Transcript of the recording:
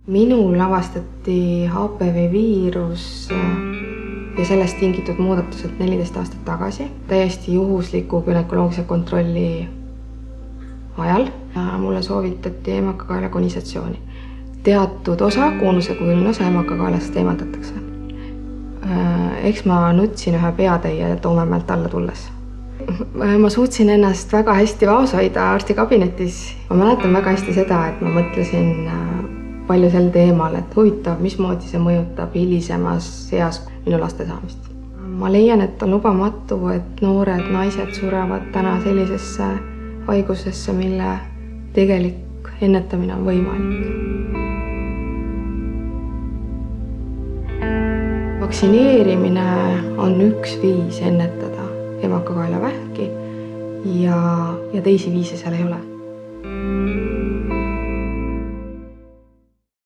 Minul avastati HPV-viirus ja sellest tingitud muudatused 14 aastat tagasi. Täiesti juhusliku günekoloogilise kontrolli ajal mulle soovitati emakakaela konisatsiooni. Teatud osa, kuunusekujuline osa emakakaelast eemaldatakse. Eks ma nutsin ühe peatäie Toomemäelt alla tulles. Ma suutsin ennast väga hästi vaos hoida arstikabinetis. Ma mäletan väga hästi seda, et ma mõtlesin palju sel teemal, et huvitav, mismoodi see mõjutab hilisemas eas minu laste saamist. Ma leian, et on lubamatu, et noored naised surevad täna sellisesse haigusesse, mille tegelik ennetamine on võimalik. Vaktsineerimine on üks viis ennetada emakakaela vähki ja teisi viise seal ei ole.